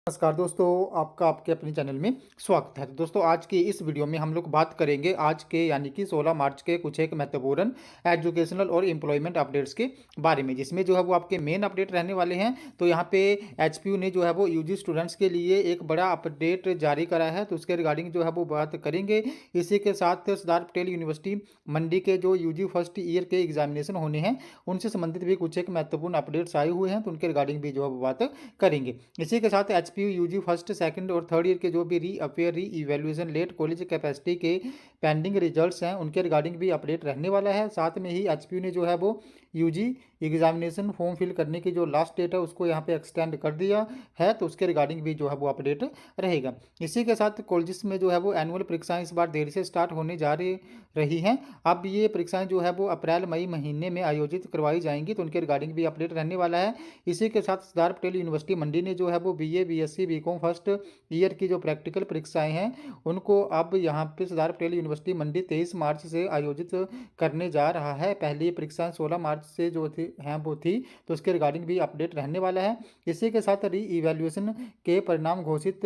नमस्कार दोस्तों, आपका आपके अपने चैनल में स्वागत है। तो दोस्तों, आज की इस वीडियो में हम लोग बात करेंगे आज के यानी कि 16 मार्च के कुछ एक महत्वपूर्ण एजुकेशनल और एम्प्लॉयमेंट अपडेट्स के बारे में, जिसमें जो है वो आपके मेन अपडेट रहने वाले हैं। तो यहाँ पे एचपीयू ने जो है वो यूजी स्टूडेंट्स के लिए एक बड़ा अपडेट जारी करा है, तो उसके रिगार्डिंग जो है वो बात करेंगे। इसी के साथ सरदार पटेल यूनिवर्सिटी मंडी के जो यूजी फर्स्ट ईयर के एग्जामिनेशन होने हैं, उनसे संबंधित भी कुछ एक महत्वपूर्ण अपडेट्स आए हुए हैं, तो उनके रिगार्डिंग भी जो है वो बात करेंगे। इसी के साथ एचपीयू यूजी फर्स्ट सेकंड और थर्ड ईयर के जो भी री इवैल्यूएशन लेट कॉलेज कैपेसिटी के पेंडिंग रिजल्ट्स हैं, उनके रिगार्डिंग भी अपडेट रहने वाला है। साथ में ही एचपीयू ने जो है वो यूजी एग्जामिनेशन फॉर्म फिल करने की जो लास्ट डेट है उसको यहाँ पे एक्सटेंड कर दिया है, तो उसके रिगार्डिंग भी जो है वो अपडेट रहेगा। इसी के साथ कॉलेजेस में जो है वो एनुअल परीक्षाएं इस बार देरी से स्टार्ट होने जा रही हैं। अब ये परीक्षाएं जो है वो अप्रैल मई महीने में आयोजित करवाई जाएंगी, तो उनके रिगार्डिंग भी अपडेट रहने वाला है। इसी के साथ सरदार पटेल यूनिवर्सिटी मंडी ने जो है वो BA BSc BCom first year की जो प्रैक्टिकल परीक्षाएं हैं, उनको अब यहाँ पे सरदार पटेल यूनिवर्सिटी मंडी 23 मार्च से आयोजित करने जा रहा है। पहली परीक्षाएं 16 मार्च से जो थी हैं वो थी, तो उसके रिगार्डिंग भी अपडेट रहने वाला है। इसी के साथ री इवैल्यूएशन के परिणाम घोषित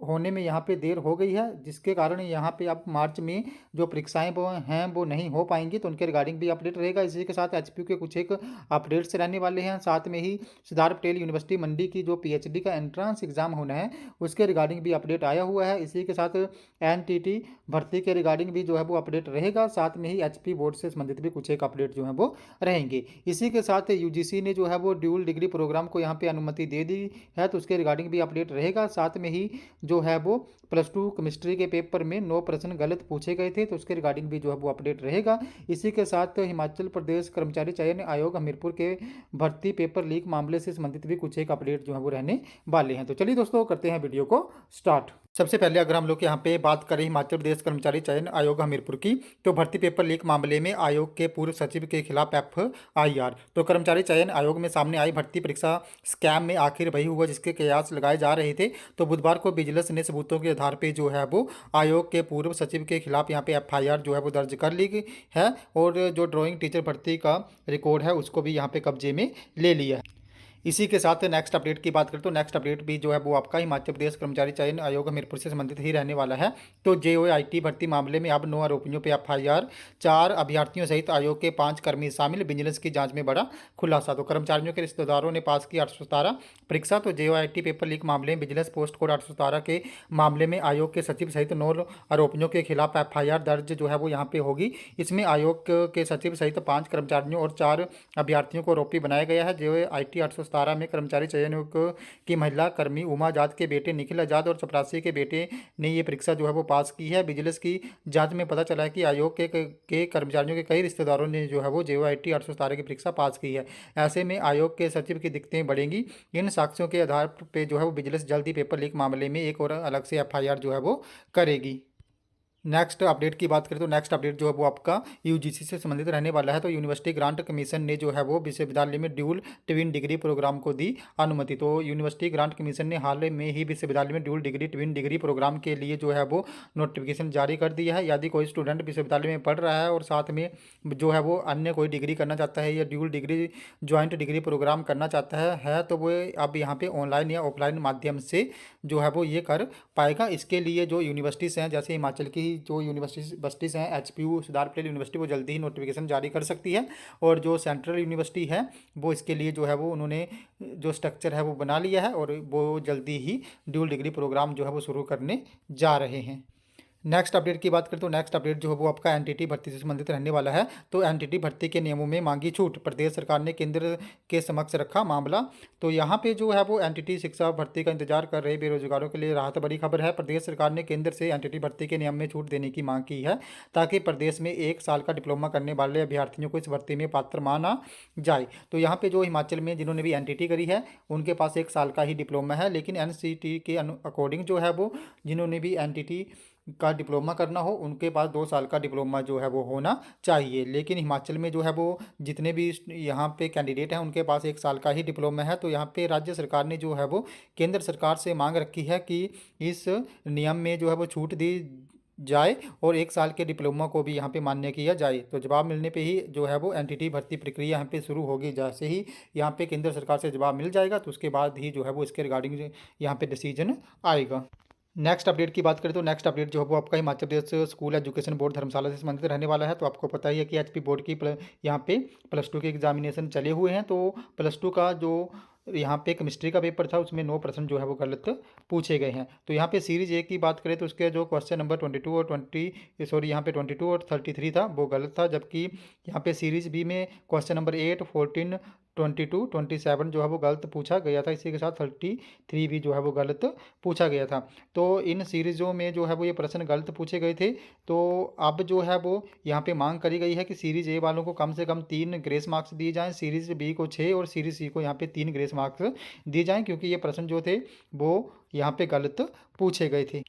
होने में यहाँ पे देर हो गई है, जिसके कारण यहाँ पे अब मार्च में जो परीक्षाएं वो हैं वो नहीं हो पाएंगी, तो उनके रिगार्डिंग भी अपडेट रहेगा। इसी के साथ एचपीयू के कुछ एक अपडेट्स रहने वाले हैं। साथ में ही सरदार पटेल यूनिवर्सिटी मंडी की जो पीएचडी का एंट्रेंस एग्जाम होना है, उसके रिगार्डिंग भी अपडेट आया हुआ है। इसी के साथ एनटीटी भर्ती के रिगार्डिंग भी जो है वो अपडेट रहेगा। साथ में ही एचपी बोर्ड से संबंधित भी कुछ एक अपडेट जो है वो रहेंगे। इसी के साथ यूजीसी ने जो है वो ड्यूल डिग्री प्रोग्राम को यहाँ पे अनुमति दे दी है, तो उसके रिगार्डिंग भी अपडेट रहेगा। साथ में ही जो है वो +2 केमिस्ट्री के पेपर में 9 प्रश्न गलत पूछे गए थे, तो उसके रिगार्डिंग भी जो है वो अपडेट रहेगा। इसी के साथ हिमाचल प्रदेश कर्मचारी चयन आयोग हमीरपुर के भर्ती पेपर लीक मामले से संबंधित भी कुछ एक अपडेट जो है वो रहने वाले हैं। तो चलिए दोस्तों, करते हैं वीडियो को स्टार्ट। सबसे पहले अगर हम लोग यहाँ पे बात करें हिमाचल प्रदेश कर्मचारी चयन आयोग हमीरपुर की, तो भर्ती पेपर लीक मामले में आयोग के पूर्व सचिव के खिलाफ एफआईआर। तो कर्मचारी चयन आयोग में सामने आई भर्ती परीक्षा स्कैम में आखिर वही हुआ जिसके कयास लगाए जा रहे थे। तो बुधवार को विजिलेंस ने सबूतों के आधार पर जो है वो आयोग के पूर्व सचिव के खिलाफ यहाँ पे एफआईआर जो है वो दर्ज कर ली है, और जो ड्राइंग टीचर भर्ती का रिकॉर्ड है उसको भी यहाँ पे कब्जे में ले लिया है। इसी के साथ नेक्स्ट अपडेट की बात करें तो नेक्स्ट अपडेट भी जो है वो आपका हिमाचल प्रदेश कर्मचारी चयन आयोग हमीरपुर से संबंधित ही रहने वाला है। तो जेओआईटी भर्ती मामले में अब 9 आरोपियों पर एफआईआर, 4 अभ्यर्थियों सहित आयोग के 5 कर्मी शामिल, विजिलेंस की जांच में बड़ा खुलासा। तो कर्मचारियों के रिश्तेदारों ने पास की 817 परीक्षा। तो जेओआईटी पेपर लीक मामले में विजिलेंस पोस्ट कोड 817 के मामले में आयोग के सचिव सहित 9 आरोपियों के खिलाफ एफआईआर दर्ज जो है वो यहाँ पे होगी। इसमें आयोग के सचिव सहित 5 कर्मचारियों और 4 अभ्यर्थियों को आरोपी बनाया गया है। जेओआईटी 817 में कर्मचारी चयन की महिला कर्मी उमा आजाद के बेटे निखिल आजाद और चपरासी के बेटे ने ये परीक्षा जो है वो पास की है। विजिलेंस की जांच में पता चला है कि आयोग के कर्मचारियों के कई रिश्तेदारों ने जो है वो जेओआईटी 817 की परीक्षा पास की है। ऐसे में आयोग के सचिव की दिक्कतें बढ़ेंगी। इन साक्ष्यों के आधार पर जो है वो विजिलेंस जल्द ही पेपर लीक मामले में एक और अलग से एफआईआर जो है वो करेगी। नेक्स्ट अपडेट की बात करें तो नेक्स्ट अपडेट जो है वो आपका यूजीसी से संबंधित रहने वाला है। तो यूनिवर्सिटी ग्रांट कमीशन ने जो है वो विश्वविद्यालय में ड्यूल ट्विन डिग्री प्रोग्राम को दी अनुमति। तो यूनिवर्सिटी ग्रांट कमीशन ने हाल में ही विश्वविद्यालय में dual degree twin degree program के लिए जो है वो नोटिफिकेशन जारी कर दिया है। यदि कोई स्टूडेंट विश्वविद्यालय में पढ़ रहा है और साथ में जो है वो अन्य कोई डिग्री करना चाहता है या dual degree joint degree program करना चाहता है तो वो अब यहाँ पे ऑनलाइन या ऑफलाइन माध्यम से जो है वो ये कर पाएगा। इसके लिए जो यूनिवर्सिटीज़ हैं, जैसे हिमाचल की जो यूनिवर्सिटीज़ हैं एचपीयू सरदार पटेल यूनिवर्सिटी, वो जल्दी ही नोटिफिकेशन जारी कर सकती है। और जो सेंट्रल यूनिवर्सिटी है वो इसके लिए जो है वो उन्होंने जो स्ट्रक्चर है वो बना लिया है, और वो जल्दी ही ड्यूल डिग्री प्रोग्राम जो है वो शुरू करने जा रहे हैं। नेक्स्ट अपडेट की बात करें तो नेक्स्ट अपडेट जो है वो आपका एनटीटी भर्ती से संबंधित रहने वाला है। तो एनटीटी भर्ती के नियमों में मांगी छूट, प्रदेश सरकार ने केंद्र के समक्ष रखा मामला। तो यहाँ पे जो है वो एनटीटी शिक्षा भर्ती का इंतजार कर रहे बेरोजगारों के लिए राहत भरी खबर है। प्रदेश सरकार ने केंद्र से एनटीटी भर्ती के नियम में छूट देने की मांग की है, ताकि प्रदेश में 1 साल का डिप्लोमा करने वाले अभ्यर्थियों को इस भर्ती में पात्र माना जाए। तो यहाँ पे जो हिमाचल में जिन्होंने भी एनटीटी करी है उनके पास 1 साल का ही डिप्लोमा है, लेकिन एनसीटी के अकॉर्डिंग जो है वो जिन्होंने भी एनटीटी का डिप्लोमा करना हो उनके पास 2 साल का डिप्लोमा जो है वो होना चाहिए। लेकिन हिमाचल में जो है वो जितने भी यहाँ पे कैंडिडेट हैं उनके पास 1 साल का ही डिप्लोमा है। तो यहाँ पे राज्य सरकार ने जो है वो केंद्र सरकार से मांग रखी है कि इस नियम में जो है वो छूट दी जाए और 1 साल के डिप्लोमा को भी यहाँ पे मान्य किया जाए। तो जवाब मिलने पे ही जो है वो एनटीटी भर्ती प्रक्रिया यहाँ पे शुरू होगी। जैसे ही यहाँ पे केंद्र सरकार से जवाब मिल जाएगा तो उसके बाद ही जो है वो इसके रिगार्डिंग यहाँ पे डिसीजन आएगा। नेक्स्ट अपडेट की बात करें तो नेक्स्ट अपडेट जो है वो आपका Himachal Pradesh school education board धर्मशाला से संबंधित रहने वाला है। तो आपको पता ही है कि एचपी बोर्ड की यहाँ पे +2 के एग्जामिनेशन चले हुए हैं। तो +2 का जो यहाँ पे केमिस्ट्री का पेपर था उसमें 9% जो है वो गलत पूछे गए हैं। तो यहाँ पे सीरीज ए की बात करें तो उसके जो क्वेश्चन नंबर 22 और 20 सॉरी यहाँ पे 22 और 33 था वो गलत था। जबकि यहाँ पे सीरीज बी में क्वेश्चन नंबर 8, 14, 22, 27 जो है वो गलत पूछा गया था। इसी के साथ 33 भी जो है वो गलत पूछा गया था। तो इन सीरीज़ों में जो है वो ये प्रश्न गलत पूछे गए थे। तो अब जो है वो यहाँ पे मांग करी गई है कि सीरीज़ ए वालों को कम से कम 3 ग्रेस मार्क्स दिए जाएँ, सीरीज़ बी को 6 और सीरीज़ सी को यहाँ पे 3 ग्रेस मार्क्स दिए जाएँ, क्योंकि ये प्रश्न जो थे वो यहाँ पे गलत पूछे गए थे।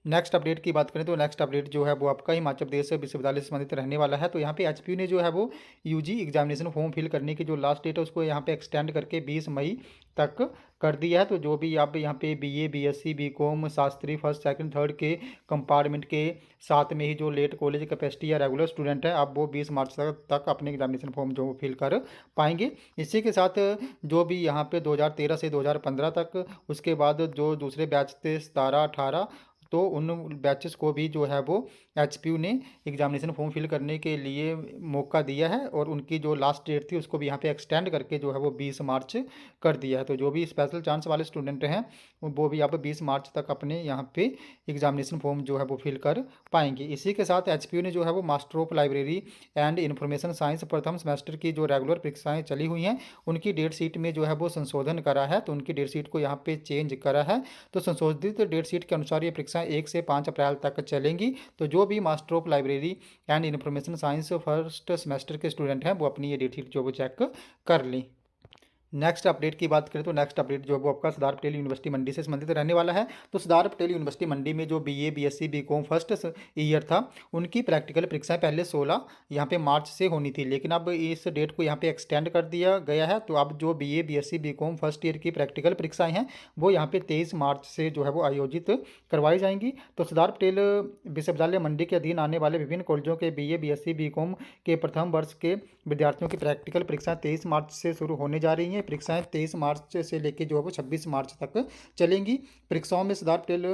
नेक्स्ट अपडेट की बात करें तो नेक्स्ट अपडेट जो है वो आपका हिमाचल प्रदेश विश्वविद्यालय से संबंधित रहने वाला है। तो यहाँ पे एचपीयू ने जो है वो यूजी एग्जामिनेशन फॉर्म फिल करने की जो लास्ट डेट है उसको यहाँ पे एक्सटेंड करके 20 मई तक कर दिया है। तो जो भी आप यहाँ पे BA, BSc, BCom, Shastri first, second, third के कंपार्टमेंट के साथ में ही जो लेट कॉलेज कैपेसिटी या रेगुलर स्टूडेंट है अब वो 20 मार्च तक अपने एग्जामिनेशन फॉर्म जो फिल कर पाएंगे। इसी के साथ जो भी यहाँ पे 2013 से 2015 तक उसके बाद जो दूसरे बैच थे 17, 18, तो उन बैचेस को भी जो है वो एचपीयू ने एग्जामिनेशन फॉर्म फिल करने के लिए मौका दिया है और उनकी जो लास्ट डेट थी उसको भी यहाँ पे एक्सटेंड करके जो है वो 20 मार्च कर दिया है। तो जो भी स्पेशल चांस वाले स्टूडेंट हैं वो भी अब 20 मार्च तक अपने यहाँ पे एग्जामिनेशन फॉर्म जो है वो फिल कर पाएंगे। इसी के साथ एचपीयू ने जो है वो master of library and information science प्रथम सेमेस्टर की जो रेगुलर परीक्षाएँ चली हुई हैं उनकी डेट शीट में जो है वो संशोधन करा है। तो उनकी डेट शीट को यहाँ पे चेंज करा है। तो संशोधित डेट शीट के अनुसार ये परीक्षाएं 1 से 5 अप्रैल तक चलेंगी। तो जो भी master of library and information science first semester के स्टूडेंट हैं वो अपनी ये डेट शीट जो वो चेक कर लें। नेक्स्ट अपडेट की बात करें तो नेक्स्ट अपडेट जो है वो आपका सरदार पटेल यूनिवर्सिटी मंडी से संबंधित रहने वाला है। तो सरदार पटेल यूनिवर्सिटी मंडी में जो BA, BSc, BCom first year था उनकी प्रैक्टिकल परीक्षाएं पहले 16 यहाँ पे मार्च से होनी थी, लेकिन अब इस डेट को यहाँ पे एक्सटेंड कर दिया गया है। तो अब जो BA, BSc, BCom first year की प्रैक्टिकल परीक्षाएं हैं वो यहाँ पे 23 मार्च से जो है वो आयोजित करवाई जाएंगी। तो सरदार पटेल विश्वविद्यालय मंडी के अधीन आने वाले विभिन्न कॉलेजों के बीए, बीएससी, बीकॉम के प्रथम वर्ष के विद्यार्थियों की प्रैक्टिकल परीक्षाएं 23 मार्च से शुरू होने जा रही हैं। परीक्षाएं 23 मार्च से लेकर जो है वो 26 मार्च तक चलेंगी। परीक्षाओं में सरदार पटेल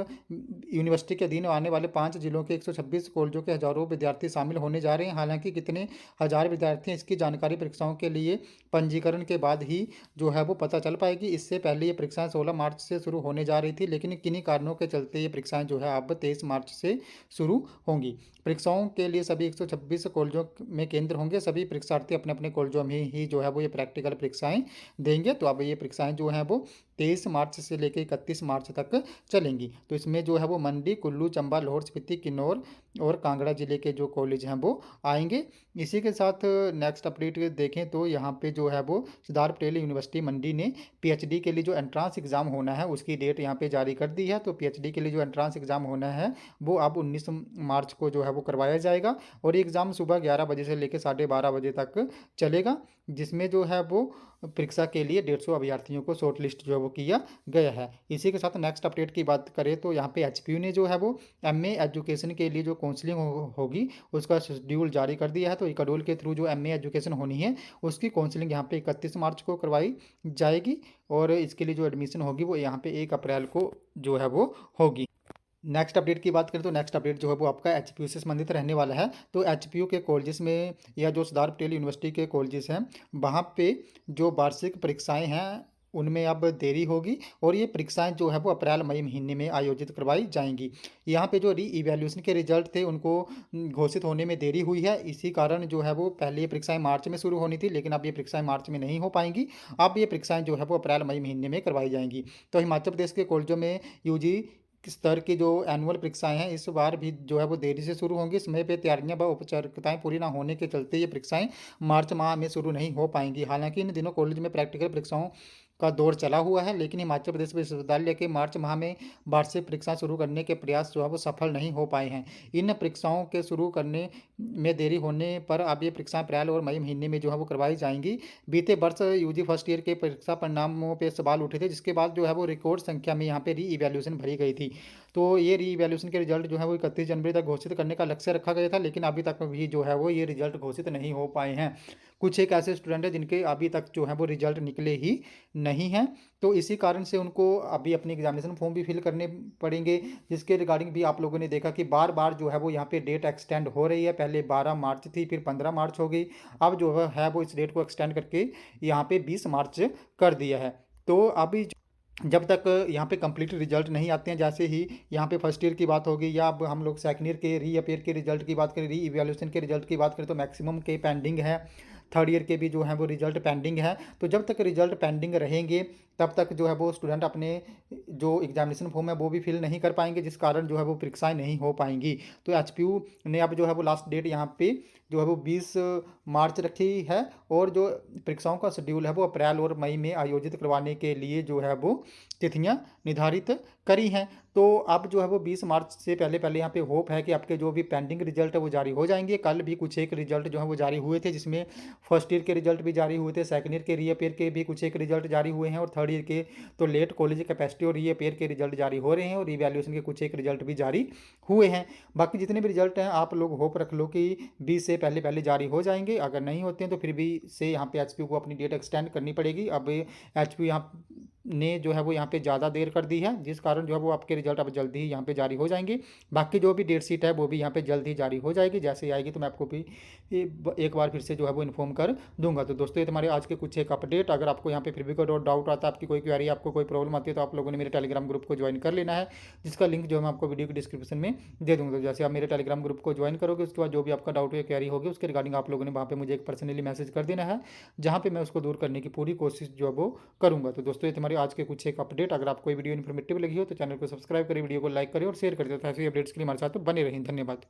यूनिवर्सिटी के अधीन आने वाले 5 जिलों के 126 कॉलेजों के हजारों विद्यार्थी शामिल होने जा रहे हैं। हालांकि कितने हजार विद्यार्थी इसकी जानकारी परीक्षाओं के लिए पंजीकरण के बाद ही जो है वो पता चल पाएगी। इससे पहले ये परीक्षाएं 16 मार्च से शुरू होने जा रही थी, लेकिन किन्हीं कारणों के चलते ये परीक्षाएं जो है अब 23 मार्च से शुरू होंगी। परीक्षाओं के लिए सभी 126 कॉलेजों में केंद्र होंगे। सभी परीक्षार्थी अपने अपने कॉलेजों में ही जो है वो ये प्रैक्टिकल परीक्षाएं देंगे। तो अब ये परीक्षाएं जो हैं वो 23 मार्च से लेकर 31 मार्च तक चलेंगी। तो इसमें जो है वो मंडी, कुल्लू, चंबा, लाहौल स्पीति, किन्नौर और कांगड़ा जिले के जो कॉलेज हैं वो आएंगे। इसी के साथ नेक्स्ट अपडेट देखें तो यहाँ पे जो है वो सरदार पटेल यूनिवर्सिटी मंडी ने पीएचडी के लिए जो एंट्रांस एग्ज़ाम होना है उसकी डेट यहाँ पे जारी कर दी है। तो पीएचडी के लिए जो एंट्रांस एग्ज़ाम होना है वो अब 19 मार्च को जो है वो करवाया जाएगा और ये एग्ज़ाम सुबह 11 बजे से लेकर 12:30 बजे तक चलेगा, जिसमें जो है वो परीक्षा के लिए 150 अभ्यर्थियों को शॉर्ट लिस्ट जो है वो किया गया है। इसी के साथ नेक्स्ट अपडेट की बात करें तो यहाँ पे एचपीयू ने जो है वो एमए एजुकेशन के लिए जो काउंसलिंग होगी उसका शेड्यूल जारी कर दिया है। तो इकाडोल के थ्रू जो एमए एजुकेशन होनी है उसकी काउंसलिंग यहाँ पे 31 मार्च को करवाई जाएगी और इसके लिए जो एडमिशन होगी वो यहाँ पे 1 अप्रैल को जो है वो होगी। नेक्स्ट अपडेट की बात करें तो नेक्स्ट अपडेट जो है वो आपका एचपीयू से संबंधित रहने वाला है। तो एचपीयू के कॉलेजेस में या जो सरदार पटेल यूनिवर्सिटी के कॉलेजेस हैं वहाँ पे जो वार्षिक परीक्षाएं हैं उनमें अब देरी होगी और ये परीक्षाएं जो है वो अप्रैल मई महीने में आयोजित करवाई जाएंगी। यहाँ पे जो री इवैल्यूएशन के रिजल्ट थे उनको घोषित होने में देरी हुई है। इसी कारण जो है वो पहले ये परीक्षाएं मार्च में शुरू होनी थी, लेकिन अब ये परीक्षाएं मार्च में नहीं हो पाएंगी। अब ये परीक्षाएं जो है वो अप्रैल मई महीने में करवाई जाएंगी। तो हिमाचल प्रदेश के कॉलेजों में यूजी स्तर की जो एनुअल परीक्षाएं हैं इस बार भी जो है वो देरी से शुरू होंगी। समय पे तैयारियां व औपचारिकताएं पूरी ना होने के चलते ये परीक्षाएं मार्च माह में शुरू नहीं हो पाएंगी। हालांकि इन दिनों कॉलेज में प्रैक्टिकल परीक्षाओं का दौर चला हुआ है, लेकिन हिमाचल प्रदेश विश्वविद्यालय के मार्च माह में वार्षिक परीक्षा शुरू करने के प्रयास जो है वो सफल नहीं हो पाए हैं। इन परीक्षाओं के शुरू करने में देरी होने पर अब ये परीक्षाएं अप्रैल और मई महीने में जो है वो करवाई जाएंगी। बीते वर्ष यूजी फर्स्ट ईयर के परीक्षा परिणामों पे सवाल उठे थे, जिसके बाद जो है वो रिकॉर्ड संख्या में यहाँ पे री इवैल्यूएशन भरी गई थी। तो ये री इवैल्यूएशन के रिजल्ट जो है वो 31 जनवरी तक घोषित करने का लक्ष्य रखा गया था, लेकिन अभी तक भी जो है वो ये रिजल्ट घोषित नहीं हो पाए हैं। कुछ एक ऐसे स्टूडेंट हैं जिनके अभी तक जो है वो रिजल्ट निकले ही नहीं हैं, तो इसी कारण से उनको अभी अपने एग्जामिनेशन फॉर्म भी फिल करने पड़ेंगे, जिसके रिगार्डिंग भी आप लोगों ने देखा कि बार बार जो है वो यहाँ पे डेट एक्सटेंड हो रही है। पहले 12 मार्च थी, फिर 15 मार्च हो गई, अब जो है वो इस डेट को एक्सटेंड करके यहाँ पे 20 मार्च कर दिया है। तो अभी जब तक यहाँ पे कंप्लीट रिजल्ट नहीं आते हैं, जैसे ही यहाँ पे फर्स्ट ईयर की बात होगी या अब हम लोग सेकंड ईयर के री अपेयर के रिजल्ट की बात करें, री इवैल्यूएशन के रिजल्ट की बात करें, तो मैक्सिमम के पेंडिंग है। थर्ड ईयर के भी जो है वो रिजल्ट पेंडिंग है। तो जब तक रिजल्ट पेंडिंग रहेंगे तब तक जो है वो स्टूडेंट अपने जो एग्जामिनेशन फॉर्म है वो भी फिल नहीं कर पाएंगे, जिस कारण जो है वो परीक्षाएं नहीं हो पाएंगी। तो एचपीयू ने अब जो है वो लास्ट डेट यहाँ पे जो है वो 20 मार्च रखी है, और जो परीक्षाओं का शेड्यूल है वो अप्रैल और मई में आयोजित करवाने के लिए जो है वो तिथियां निर्धारित करी हैं। तो अब जो है वो 20 मार्च से पहले पहले यहाँ पे होप है कि आपके जो भी पेंडिंग रिजल्ट है वो जारी हो जाएंगे। कल भी कुछ एक रिजल्ट जो है वो जारी हुए थे, जिसमें फर्स्ट ईयर के रिजल्ट भी जारी हुए थे, सेकंड ईयर के रीअपेयर के भी कुछ एक रिजल्ट जारी हुए हैं, और थर्ड ईयर के तो लेट कॉलेज कैपेसिटी और रीअपेयर के रिजल्ट जारी हो रहे हैं, और रिवैल्यूएशन के कुछ एक रिजल्ट भी जारी हुए हैं। बाकी जितने भी रिजल्ट हैं आप लोग होप रख लो कि 20 से पहले पहले जारी हो जाएंगे। अगर नहीं होते हैं तो फिर भी से यहाँ पे एचपीयू को अपनी डेट एक्सटेंड करनी पड़ेगी। अब एचपीयू यहाँ ने जो है वो यहाँ पे ज़्यादा देर कर दी है, जिस कारण जो है वो आपके रिजल्ट अब जल्दी ही यहाँ पे जारी हो जाएंगे। बाकी जो भी डेट शीट है वो भी यहाँ पे जल्द ही जारी हो जाएगी। जैसे ही आएगी तो मैं आपको भी एक बार फिर से जो है वो इन्फॉर्म कर दूंगा। तो दोस्तों ये तुम्हारे आज के कुछ एक अपडेट। अगर आपको यहाँ पे फिर भी कोई डाउट आता है, आपकी कोई क्वेरी, आपको कोई प्रॉब्लम आती है, तो आप लोगों ने मेरे टेलीग्राम ग्रुप को ज्वाइन कर लेना है, जिसका लिंक जो है मैं आपको वीडियो की डिस्क्रिप्शन में दे दूँगा। तो जैसे आप मेरे टेलीग्राम ग्रुप को ज्वाइन करोगे, उसके बाद जो भी आपका डाउट या क्वेरी होगी उसके रिगार्डिंग आप लोगों ने वहाँ पे मुझे एक पर्सनली मैसेज कर देना है, जहाँ पे मैं उसको दूर करने की पूरी कोशिश जो है वो करूँगा। तो दोस्तों ये तुम्हारे आज के कुछ एक अपडेट। अगर आपको वीडियो इन्फॉर्मेटिव लगी हो तो चैनल को सब्सक्राइब करें, वीडियो को लाइक करें और शेयर करें, तो ऐसे अपडेट्स के लिए हमारे साथ बने रहें। धन्यवाद।